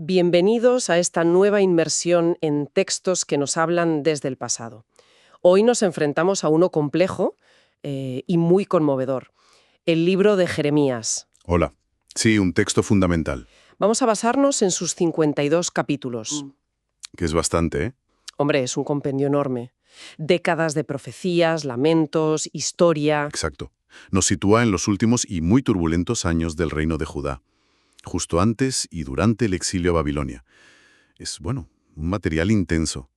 Bienvenidos a esta nueva inmersión en textos que nos hablan desde el pasado. Hoy nos enfrentamos a uno complejo y muy conmovedor, el libro de Jeremías. Hola. Sí, un texto fundamental, Vamos a basarnos en sus 52 capítulos. que es bastante, ¿eh? Hombre, es un compendio enorme. Décadas de profecías, lamentos, historia. Exacto. Nos sitúa en los últimos y muy turbulentos años del reino de Judá, justo antes y durante el exilio a Babilonia. Es, un material intenso,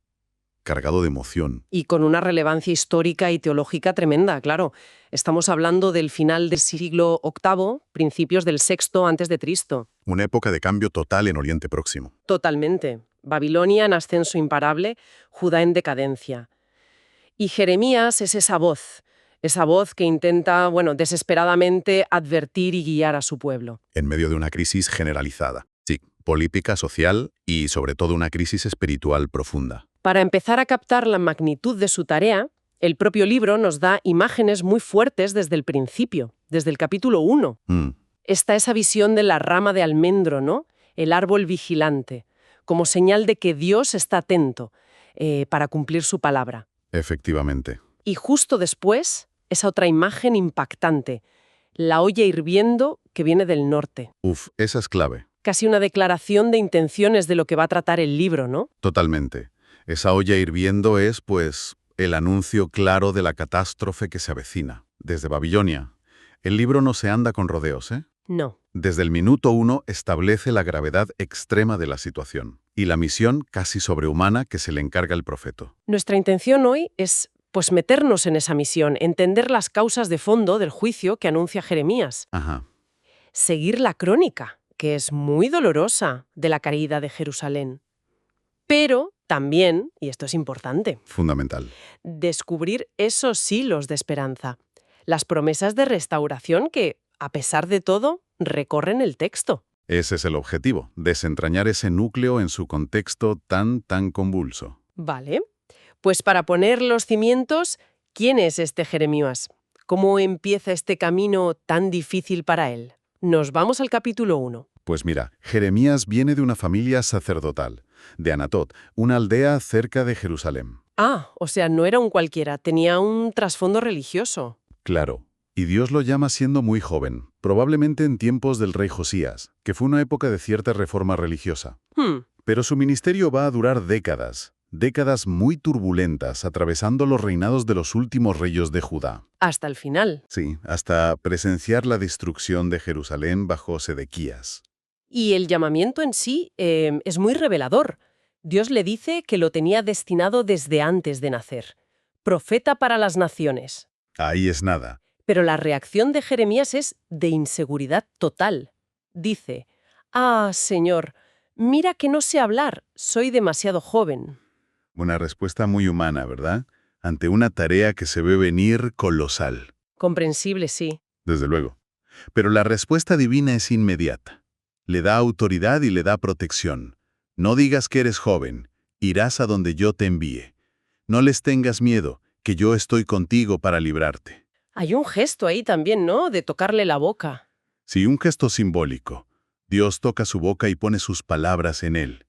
cargado de emoción. Y con una relevancia histórica y teológica tremenda, claro. Estamos hablando del final del siglo VIII, principios del VI antes de Cristo. Una época de cambio total en Oriente Próximo. Totalmente. Babilonia en ascenso imparable, Judá en decadencia. Y Jeremías es esa voz que intenta, desesperadamente advertir y guiar a su pueblo. En medio de una crisis generalizada. Sí, política, social y sobre todo una crisis espiritual profunda. Para empezar a captar la magnitud de su tarea, el propio libro nos da imágenes muy fuertes desde el principio, desde el capítulo 1. Está esa visión de la rama de almendro, ¿no? El árbol vigilante, como señal de que Dios está atento para cumplir su palabra. Efectivamente. Y justo después, esa otra imagen impactante, la olla hirviendo que viene del norte. Esa es clave. Casi una declaración de intenciones de lo que va a tratar el libro, ¿no? Totalmente. Esa olla hirviendo es, el anuncio claro de la catástrofe que se avecina. Desde Babilonia. El libro no se anda con rodeos, ¿eh? No. Desde el minuto 1 establece la gravedad extrema de la situación y la misión casi sobrehumana que se le encarga al profeta. Nuestra intención hoy es, meternos en esa misión, entender las causas de fondo del juicio que anuncia Jeremías. Ajá. Seguir la crónica, que es muy dolorosa, de la caída de Jerusalén. Pero también, y esto es importante, Fundamental. descubrir esos hilos de esperanza, las promesas de restauración que, a pesar de todo, recorren el texto. Ese es el objetivo, desentrañar ese núcleo en su contexto tan convulso. Vale. Pues para poner los cimientos, ¿quién es este Jeremías? ¿Cómo empieza este camino tan difícil para él? Nos vamos al capítulo 1. Pues mira, Jeremías viene de una familia sacerdotal, de Anatot, una aldea cerca de Jerusalén. Ah, o sea, no era un cualquiera, tenía un trasfondo religioso. Claro. Y Dios lo llama siendo muy joven, probablemente en tiempos del rey Josías, que fue una época de cierta reforma religiosa. Pero su ministerio va a durar décadas muy turbulentas, atravesando los reinados de los últimos reyes de Judá. Hasta el final. Sí, hasta presenciar la destrucción de Jerusalén bajo Sedequías. Y el llamamiento en sí es muy revelador. Dios le dice que lo tenía destinado desde antes de nacer. Profeta para las naciones. Ahí es nada. Pero la reacción de Jeremías es de inseguridad total. Dice, «Ah, Señor, mira que no sé hablar, soy demasiado joven». Una respuesta muy humana, ¿verdad? Ante una tarea que se ve venir colosal. Comprensible, sí. Desde luego. Pero la respuesta divina es inmediata. Le da autoridad y le da protección. No digas que eres joven, irás a donde yo te envíe. No les tengas miedo, que yo estoy contigo para librarte. Hay un gesto ahí también, ¿no? De tocarle la boca. Sí, un gesto simbólico. Dios toca su boca y pone sus palabras en él.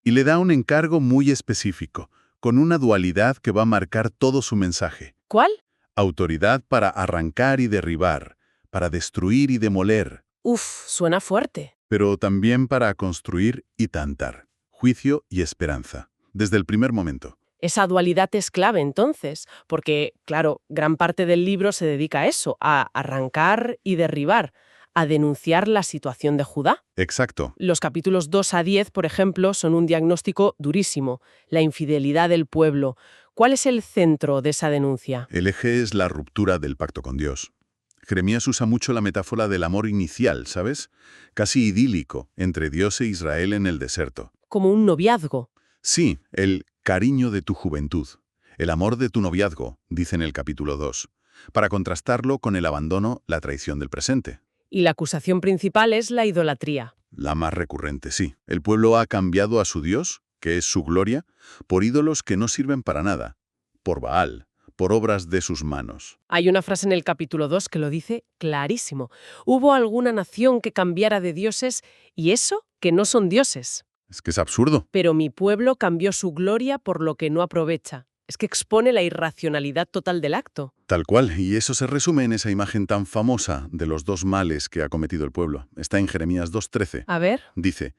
Y le da un encargo muy específico, con una dualidad que va a marcar todo su mensaje. ¿Cuál? Autoridad para arrancar y derribar, para destruir y demoler. Suena fuerte. Pero también para construir y tantar, juicio y esperanza, desde el primer momento. Esa dualidad es clave entonces, porque, claro, gran parte del libro se dedica a eso, a arrancar y derribar, a denunciar la situación de Judá. Exacto. Los capítulos 2 a 10, por ejemplo, son un diagnóstico durísimo, la infidelidad del pueblo. ¿Cuál es el centro de esa denuncia? El eje es la ruptura del pacto con Dios. Jeremías usa mucho la metáfora del amor inicial, ¿sabes? Casi idílico, entre Dios e Israel en el desierto. Como un noviazgo. Sí, el cariño de tu juventud, el amor de tu noviazgo, dice en el capítulo 2, para contrastarlo con el abandono, la traición del presente. Y la acusación principal es la idolatría. La más recurrente, sí. El pueblo ha cambiado a su Dios, que es su gloria, por ídolos que no sirven para nada, por Baal, por obras de sus manos. Hay una frase en el capítulo 2 que lo dice clarísimo. Hubo alguna nación que cambiara de dioses y eso que no son dioses. Es que es absurdo. Pero mi pueblo cambió su gloria por lo que no aprovecha. Es que expone la irracionalidad total del acto. Tal cual, y eso se resume en esa imagen tan famosa de los dos males que ha cometido el pueblo. Está en Jeremías 2:13. A ver. Dice,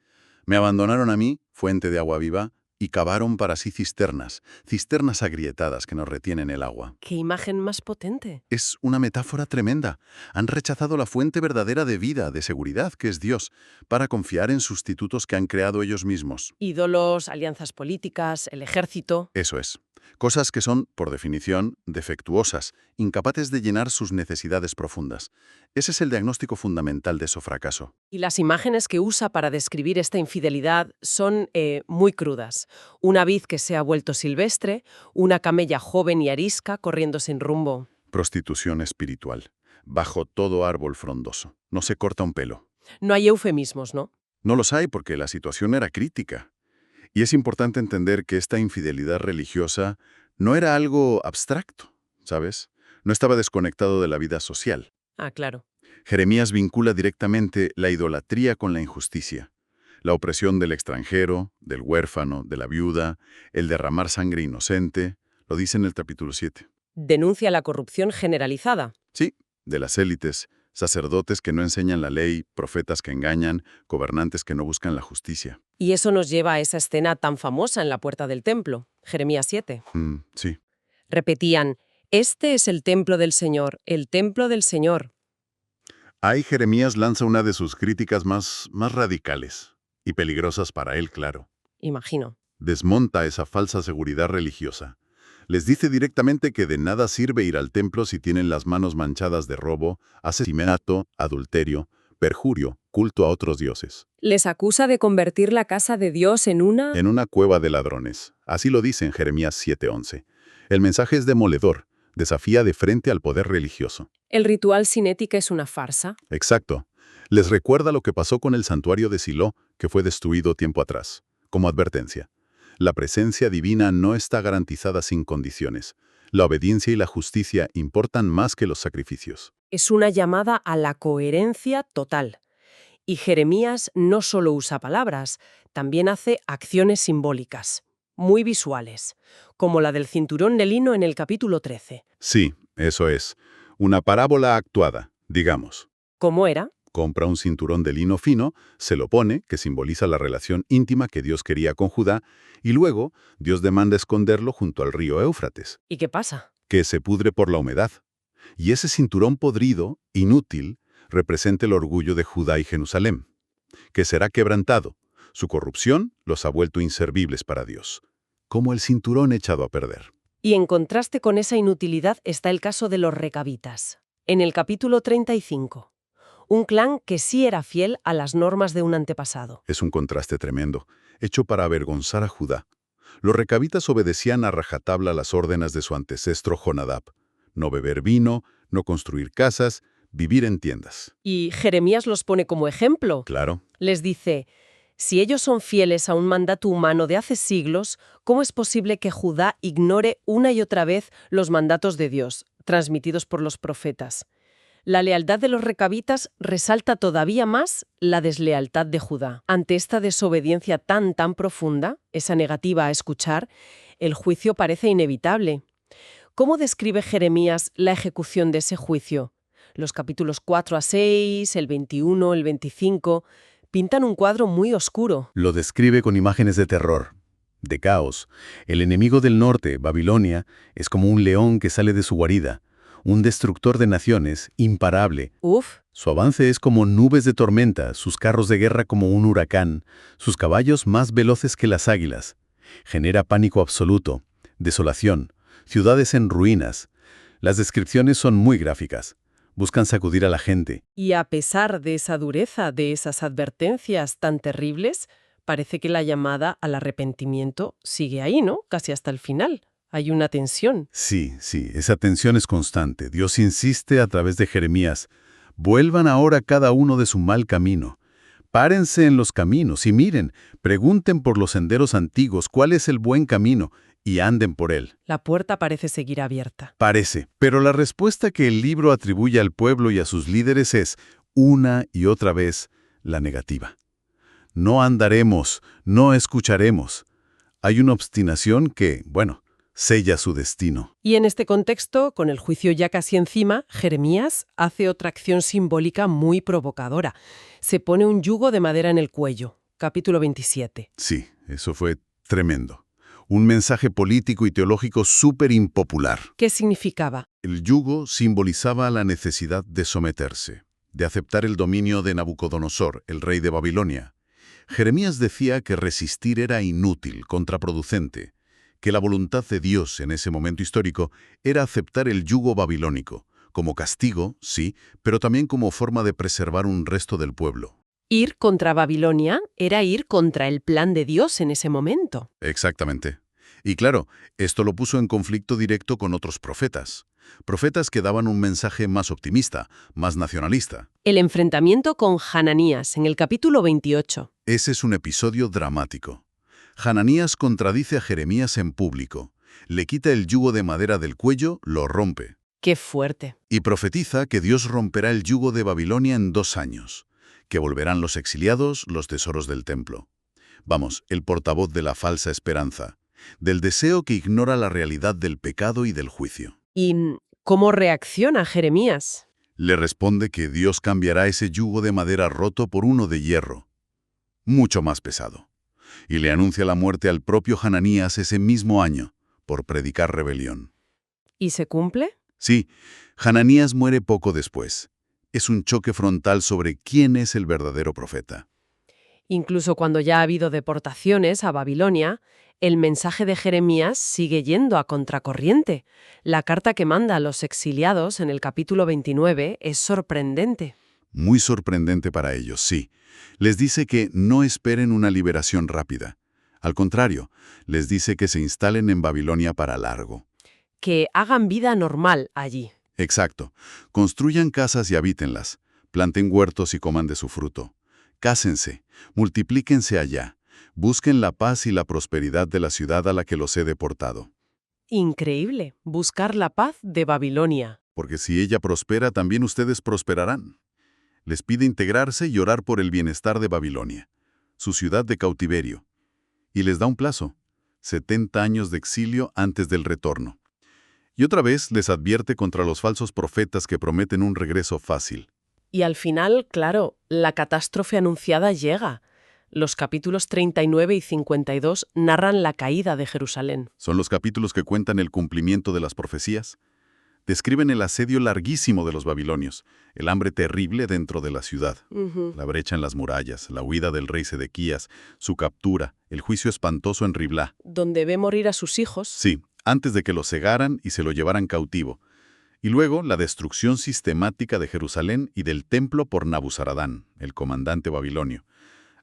me abandonaron a mí, fuente de agua viva, y cavaron para sí cisternas, cisternas agrietadas que nos retienen el agua. ¡Qué imagen más potente! Es una metáfora tremenda. Han rechazado la fuente verdadera de vida, de seguridad, que es Dios, para confiar en sustitutos que han creado ellos mismos. Ídolos, alianzas políticas, el ejército. Eso es. Cosas que son, por definición, defectuosas, incapaces de llenar sus necesidades profundas. Ese es el diagnóstico fundamental de su fracaso. Y las imágenes que usa para describir esta infidelidad son muy crudas. Una vid que se ha vuelto silvestre, una camella joven y arisca corriendo sin rumbo. Prostitución espiritual. Bajo todo árbol frondoso. No se corta un pelo. No hay eufemismos, ¿no? No los hay porque la situación era crítica. Y es importante entender que esta infidelidad religiosa no era algo abstracto, ¿sabes? No estaba desconectado de la vida social. Ah, claro. Jeremías vincula directamente la idolatría con la injusticia. La opresión del extranjero, del huérfano, de la viuda, el derramar sangre inocente, lo dice en el capítulo 7. Denuncia la corrupción generalizada. Sí, de las élites, sacerdotes que no enseñan la ley, profetas que engañan, gobernantes que no buscan la justicia. Y eso nos lleva a esa escena tan famosa en la puerta del templo, Jeremías 7. Sí. Repetían, este es el templo del Señor, el templo del Señor. Ahí Jeremías lanza una de sus críticas más radicales y peligrosas para él, claro. Imagino. Desmonta esa falsa seguridad religiosa. Les dice directamente que de nada sirve ir al templo si tienen las manos manchadas de robo, asesinato, adulterio, perjurio, culto a otros dioses. Les acusa de convertir la casa de Dios en una... En una cueva de ladrones. Así lo dice en Jeremías 7:11. El mensaje es demoledor. Desafía de frente al poder religioso. El ritual sin ética es una farsa. Exacto. Les recuerda lo que pasó con el santuario de Silo, que fue destruido tiempo atrás. Como advertencia. La presencia divina no está garantizada sin condiciones. La obediencia y la justicia importan más que los sacrificios. Es una llamada a la coherencia total. Y Jeremías no solo usa palabras, también hace acciones simbólicas, muy visuales, como la del cinturón de lino en el capítulo 13. Sí, eso es. Una parábola actuada, digamos. ¿Cómo era? Compra un cinturón de lino fino, se lo pone, que simboliza la relación íntima que Dios quería con Judá, y luego Dios demanda esconderlo junto al río Éufrates. ¿Y qué pasa? Que se pudre por la humedad. Y ese cinturón podrido, inútil, representa el orgullo de Judá y Jerusalén, que será quebrantado. Su corrupción los ha vuelto inservibles para Dios, como el cinturón echado a perder. Y en contraste con esa inutilidad está el caso de los recabitas. En el capítulo 35. Un clan que sí era fiel a las normas de un antepasado. Es un contraste tremendo, hecho para avergonzar a Judá. Los recabitas obedecían a rajatabla las órdenes de su ancestro Jonadab. No beber vino, no construir casas, vivir en tiendas. Y Jeremías los pone como ejemplo. Claro. Les dice, si ellos son fieles a un mandato humano de hace siglos, ¿cómo es posible que Judá ignore una y otra vez los mandatos de Dios, transmitidos por los profetas? La lealtad de los recabitas resalta todavía más la deslealtad de Judá. Ante esta desobediencia tan profunda, esa negativa a escuchar, el juicio parece inevitable. ¿Cómo describe Jeremías la ejecución de ese juicio? Los capítulos 4 a 6, el 21, el 25, pintan un cuadro muy oscuro. Lo describe con imágenes de terror, de caos. El enemigo del norte, Babilonia, es como un león que sale de su guarida. Un destructor de naciones, imparable. Uf. Su avance es como nubes de tormenta, sus carros de guerra como un huracán, sus caballos más veloces que las águilas. Genera pánico absoluto, desolación, ciudades en ruinas. Las descripciones son muy gráficas. Buscan sacudir a la gente. Y a pesar de esa dureza, de esas advertencias tan terribles, parece que la llamada al arrepentimiento sigue ahí, ¿no? Casi hasta el final. Hay una tensión. Sí, esa tensión es constante. Dios insiste a través de Jeremías. Vuelvan ahora cada uno de su mal camino. Párense en los caminos y miren, pregunten por los senderos antiguos cuál es el buen camino y anden por él. La puerta parece seguir abierta. Parece, pero la respuesta que el libro atribuye al pueblo y a sus líderes es, una y otra vez, la negativa. no andaremos, no escucharemos. Hay una obstinación que, sella su destino. Y en este contexto, con el juicio ya casi encima, Jeremías hace otra acción simbólica muy provocadora. Se pone un yugo de madera en el cuello. Capítulo 27. Sí, eso fue tremendo. Un mensaje político y teológico súper impopular. ¿Qué significaba? El yugo simbolizaba la necesidad de someterse, de aceptar el dominio de Nabucodonosor, el rey de Babilonia. Jeremías decía que resistir era inútil, contraproducente, que la voluntad de Dios en ese momento histórico era aceptar el yugo babilónico, como castigo, sí, pero también como forma de preservar un resto del pueblo. Ir contra Babilonia era ir contra el plan de Dios en ese momento. Exactamente. Y claro, esto lo puso en conflicto directo con otros profetas. Profetas que daban un mensaje más optimista, más nacionalista. El enfrentamiento con Hananías en el capítulo 28. Ese es un episodio dramático. Hananías contradice a Jeremías en público. Le quita el yugo de madera del cuello, lo rompe. ¡Qué fuerte! Y profetiza que Dios romperá el yugo de Babilonia en 2 años. Que volverán los exiliados, los tesoros del templo. Vamos, el portavoz de la falsa esperanza, del deseo que ignora la realidad del pecado y del juicio. ¿Y cómo reacciona Jeremías? Le responde que Dios cambiará ese yugo de madera roto por uno de hierro, mucho más pesado. Y le anuncia la muerte al propio Hananías ese mismo año, por predicar rebelión. ¿Y se cumple? Sí, Hananías muere poco después. Es un choque frontal sobre quién es el verdadero profeta. Incluso cuando ya ha habido deportaciones a Babilonia, el mensaje de Jeremías sigue yendo a contracorriente. La carta que manda a los exiliados en el capítulo 29 es sorprendente. Muy sorprendente para ellos, sí. Les dice que no esperen una liberación rápida. Al contrario, les dice que se instalen en Babilonia para largo. Que hagan vida normal allí. Exacto. Construyan casas y habítenlas. Planten huertos y coman de su fruto. Cásense, multiplíquense allá. Busquen la paz y la prosperidad de la ciudad a la que los he deportado. Increíble, buscar la paz de Babilonia. Porque si ella prospera, también ustedes prosperarán. Les pide integrarse y orar por el bienestar de Babilonia, su ciudad de cautiverio. Y les da un plazo, 70 años de exilio antes del retorno. Y otra vez les advierte contra los falsos profetas que prometen un regreso fácil. Y al final, claro, la catástrofe anunciada llega. Los capítulos 39 y 52 narran la caída de Jerusalén. Son los capítulos que cuentan el cumplimiento de las profecías. Describen el asedio larguísimo de los babilonios, el hambre terrible dentro de la ciudad, la brecha en las murallas, la huida del rey Sedequías, su captura, el juicio espantoso en Riblá. Donde ve morir a sus hijos. Sí, antes de que lo cegaran y se lo llevaran cautivo. Y luego la destrucción sistemática de Jerusalén y del templo por Nabuzaradán, el comandante babilonio.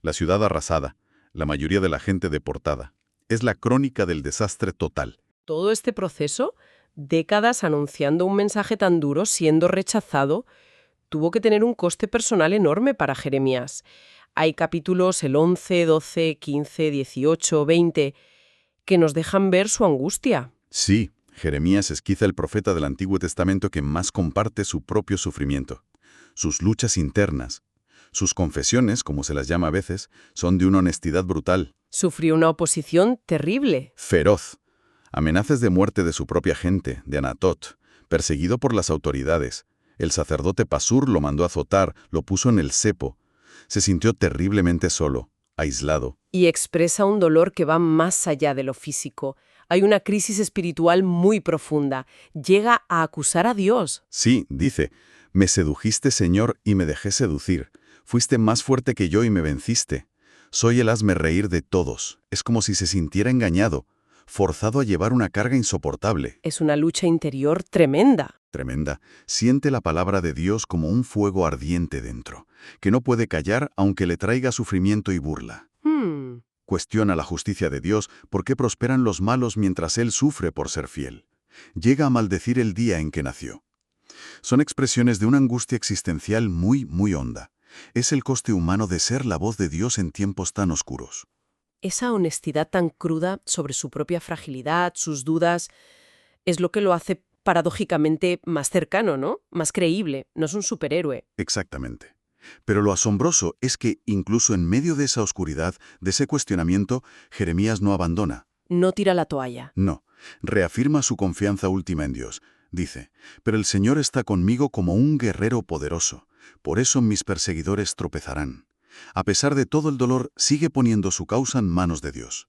La ciudad arrasada, la mayoría de la gente deportada. Es la crónica del desastre total. Todo este proceso, décadas anunciando un mensaje tan duro, siendo rechazado, tuvo que tener un coste personal enorme para Jeremías. Hay capítulos, el 11, 12, 15, 18, 20, que nos dejan ver su angustia. Sí, Jeremías es quizá el profeta del Antiguo Testamento que más comparte su propio sufrimiento. Sus luchas internas, sus confesiones, como se las llama a veces, son de una honestidad brutal. Sufrió una oposición terrible. Feroz. Amenazas de muerte de su propia gente, de Anatot, perseguido por las autoridades. El sacerdote Pasur lo mandó a azotar, lo puso en el cepo. Se sintió terriblemente solo, aislado. Y expresa un dolor que va más allá de lo físico. Hay una crisis espiritual muy profunda. Llega a acusar a Dios. Sí, dice, «Me sedujiste, Señor, y me dejé seducir. Fuiste más fuerte que yo y me venciste. Soy el hazme reír de todos». Es como si se sintiera engañado, forzado a llevar una carga insoportable. Es una lucha interior tremenda. Tremenda. Siente la palabra de Dios como un fuego ardiente dentro, que no puede callar aunque le traiga sufrimiento y burla. Cuestiona la justicia de Dios, por qué prosperan los malos mientras Él sufre por ser fiel. Llega a maldecir el día en que nació. Son expresiones de una angustia existencial muy, muy honda. Es el coste humano de ser la voz de Dios en tiempos tan oscuros. Esa honestidad tan cruda sobre su propia fragilidad, sus dudas, es lo que lo hace paradójicamente más cercano, ¿no? Más creíble. No es un superhéroe. Exactamente. Pero lo asombroso es que, incluso en medio de esa oscuridad, de ese cuestionamiento, Jeremías no abandona. No tira la toalla. No, reafirma su confianza última en Dios. Dice, «Pero el Señor está conmigo como un guerrero poderoso. Por eso mis perseguidores tropezarán». A pesar de todo el dolor, sigue poniendo su causa en manos de Dios.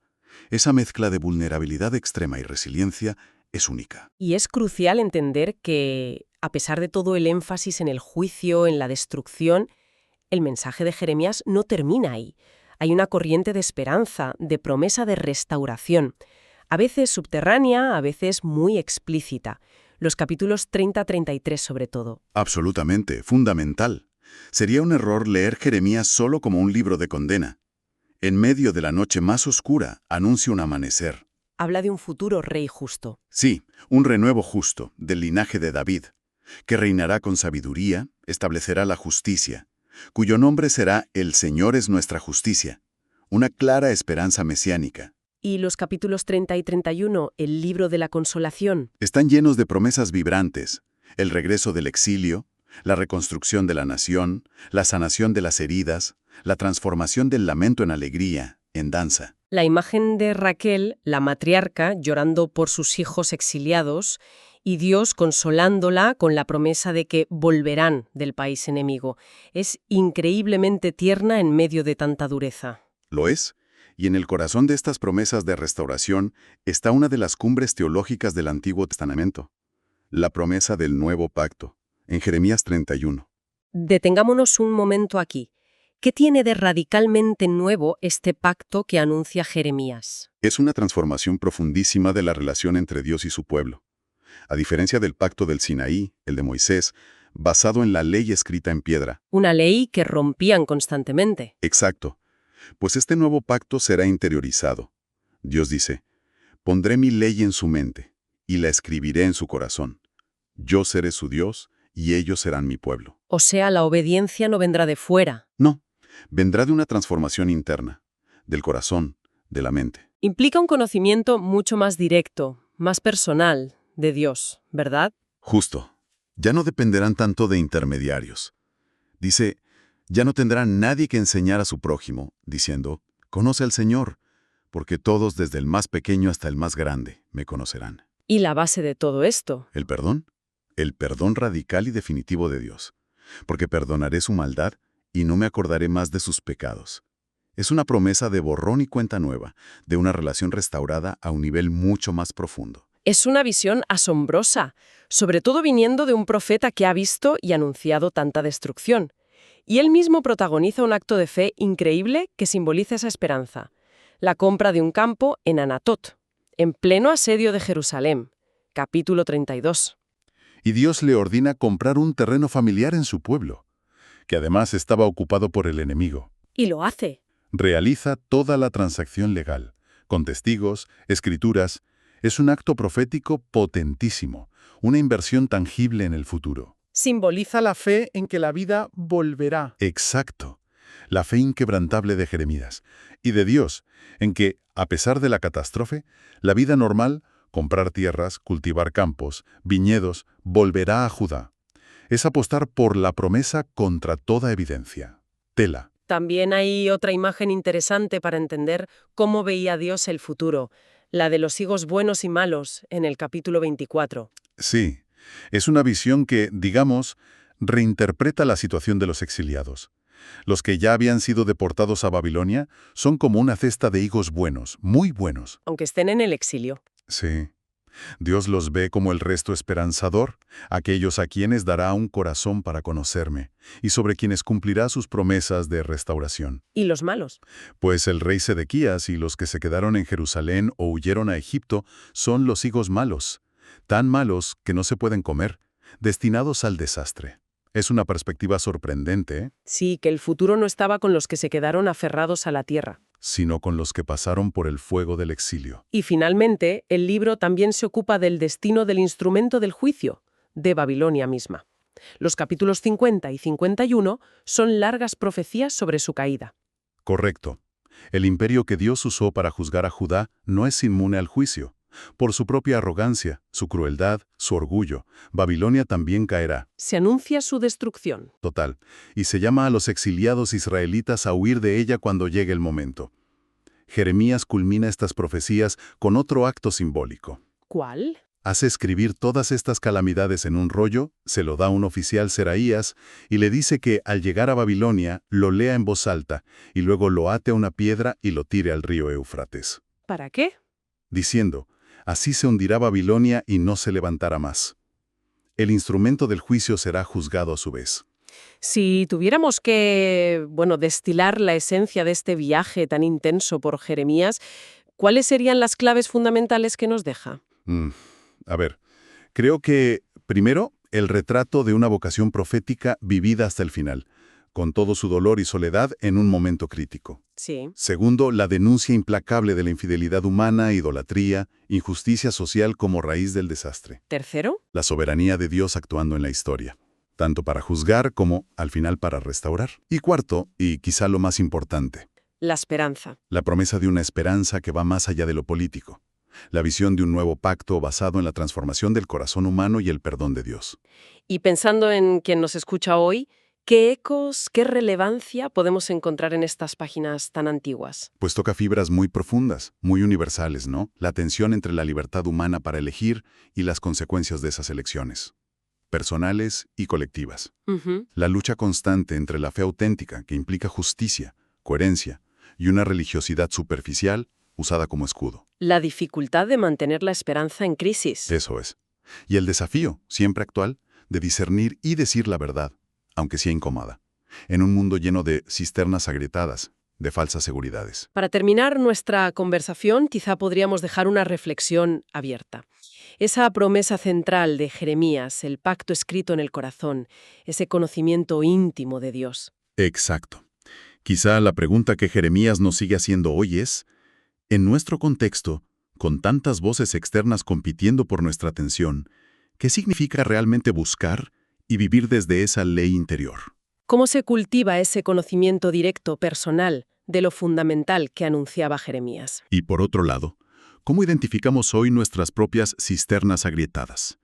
Esa mezcla de vulnerabilidad extrema y resiliencia es única. Y es crucial entender que, a pesar de todo el énfasis en el juicio, en la destrucción, el mensaje de Jeremías no termina ahí. Hay una corriente de esperanza, de promesa de restauración, a veces subterránea, a veces muy explícita. Los capítulos 30-33 sobre todo. Absolutamente, fundamental. Sería un error leer Jeremías solo como un libro de condena. En medio de la noche más oscura, anuncia un amanecer. Habla de un futuro rey justo. Sí, un renuevo justo, del linaje de David, que reinará con sabiduría, establecerá la justicia, cuyo nombre será El Señor es nuestra justicia, una clara esperanza mesiánica. Y los capítulos 30 y 31, el libro de la consolación. Están llenos de promesas vibrantes, el regreso del exilio, la reconstrucción de la nación, la sanación de las heridas, la transformación del lamento en alegría, en danza. La imagen de Raquel, la matriarca, llorando por sus hijos exiliados, y Dios consolándola con la promesa de que volverán del país enemigo. Es increíblemente tierna en medio de tanta dureza. Lo es, y en el corazón de estas promesas de restauración está una de las cumbres teológicas del Antiguo Testamento, la promesa del nuevo pacto, en Jeremías 31. Detengámonos un momento aquí. ¿Qué tiene de radicalmente nuevo este pacto que anuncia Jeremías? Es una transformación profundísima de la relación entre Dios y su pueblo. A diferencia del pacto del Sinaí, el de Moisés, basado en la ley escrita en piedra. Una ley que rompían constantemente. Exacto. Pues este nuevo pacto será interiorizado. Dios dice, «Pondré mi ley en su mente y la escribiré en su corazón. Yo seré su Dios y ellos serán mi pueblo». O sea, la obediencia no vendrá de fuera. No, vendrá de una transformación interna, del corazón, de la mente. Implica un conocimiento mucho más directo, más personal, de Dios, ¿verdad? Justo. Ya no dependerán tanto de intermediarios. Dice, ya no tendrán nadie que enseñar a su prójimo, diciendo, «Conoce al Señor, porque todos, desde el más pequeño hasta el más grande, me conocerán». Y la base de todo esto. ¿El perdón? El perdón radical y definitivo de Dios. Porque perdonaré su maldad y no me acordaré más de sus pecados. Es una promesa de borrón y cuenta nueva, de una relación restaurada a un nivel mucho más profundo. Es una visión asombrosa, sobre todo viniendo de un profeta que ha visto y anunciado tanta destrucción. Y él mismo protagoniza un acto de fe increíble que simboliza esa esperanza. La compra de un campo en Anatot, en pleno asedio de Jerusalén. Capítulo 32. Y Dios le ordena comprar un terreno familiar en su pueblo, que además estaba ocupado por el enemigo. Y lo hace. Realiza toda la transacción legal, con testigos, escrituras. Es un acto profético potentísimo, una inversión tangible en el futuro. Simboliza la fe en que la vida volverá. Exacto. La fe inquebrantable de Jeremías y de Dios, en que, a pesar de la catástrofe, la vida normal, comprar tierras, cultivar campos, viñedos, volverá a Judá. Es apostar por la promesa contra toda evidencia. Tela. También hay otra imagen interesante para entender cómo veía Dios el futuro, la de los higos buenos y malos, en el capítulo 24. Sí, es una visión que, digamos, reinterpreta la situación de los exiliados. Los que ya habían sido deportados a Babilonia son como una cesta de higos buenos, muy buenos. Aunque estén en el exilio. Sí. Dios los ve como el resto esperanzador, aquellos a quienes dará un corazón para conocerme, y sobre quienes cumplirá sus promesas de restauración. ¿Y los malos? Pues el rey Sedequías y los que se quedaron en Jerusalén o huyeron a Egipto son los higos malos, tan malos que no se pueden comer, destinados al desastre. Es una perspectiva sorprendente, ¿eh? Sí, que el futuro no estaba con los que se quedaron aferrados a la tierra, Sino con los que pasaron por el fuego del exilio. Y finalmente, el libro también se ocupa del destino del instrumento del juicio, de Babilonia misma. Los capítulos 50 y 51 son largas profecías sobre su caída. Correcto. El imperio que Dios usó para juzgar a Judá no es inmune al juicio. Por su propia arrogancia, su crueldad, su orgullo, Babilonia también caerá. Se anuncia su destrucción. Total. Y se llama a los exiliados israelitas a huir de ella cuando llegue el momento. Jeremías culmina estas profecías con otro acto simbólico. ¿Cuál? Hace escribir todas estas calamidades en un rollo, se lo da a un oficial Seraías y le dice que al llegar a Babilonia lo lea en voz alta y luego lo ate a una piedra y lo tire al río Éufrates. ¿Para qué? Diciendo, así se hundirá Babilonia y no se levantará más. El instrumento del juicio será juzgado a su vez. Si tuviéramos que, destilar la esencia de este viaje tan intenso por Jeremías, ¿cuáles serían las claves fundamentales que nos deja? A ver, creo que, primero, el retrato de una vocación profética vivida hasta el final, con todo su dolor y soledad en un momento crítico. Sí. Segundo, la denuncia implacable de la infidelidad humana, idolatría, injusticia social como raíz del desastre. Tercero. La soberanía de Dios actuando en la historia, tanto para juzgar como, al final, para restaurar. Y cuarto, y quizá lo más importante, La esperanza. la promesa de una esperanza que va más allá de lo político. La visión de un nuevo pacto basado en la transformación del corazón humano y el perdón de Dios. Y pensando en quien nos escucha hoy, ¿qué ecos, qué relevancia podemos encontrar en estas páginas tan antiguas? Pues toca fibras muy profundas, muy universales, ¿no? La tensión entre la libertad humana para elegir y las consecuencias de esas elecciones, personales y colectivas. La lucha constante entre la fe auténtica, que implica justicia, coherencia, y una religiosidad superficial usada como escudo. La dificultad de mantener la esperanza en crisis. Eso es. Y el desafío, siempre actual, de discernir y decir la verdad, aunque sea incómoda, en un mundo lleno de cisternas agrietadas, de falsas seguridades. Para terminar nuestra conversación, quizá podríamos dejar una reflexión abierta. Esa promesa central de Jeremías, el pacto escrito en el corazón, ese conocimiento íntimo de Dios. Exacto. Quizá la pregunta que Jeremías nos sigue haciendo hoy es, en nuestro contexto, con tantas voces externas compitiendo por nuestra atención, ¿qué significa realmente buscar y vivir desde esa ley interior? ¿Cómo se cultiva ese conocimiento directo, personal, de lo fundamental que anunciaba Jeremías? Y por otro lado, ¿cómo identificamos hoy nuestras propias cisternas agrietadas?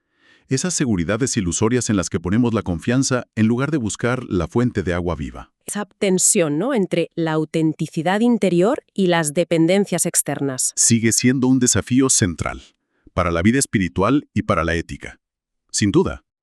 Esas seguridades ilusorias en las que ponemos la confianza en lugar de buscar la fuente de agua viva. Esa tensión, ¿no?, entre la autenticidad interior y las dependencias externas. Sigue siendo un desafío central, para la vida espiritual y para la ética. Sin duda.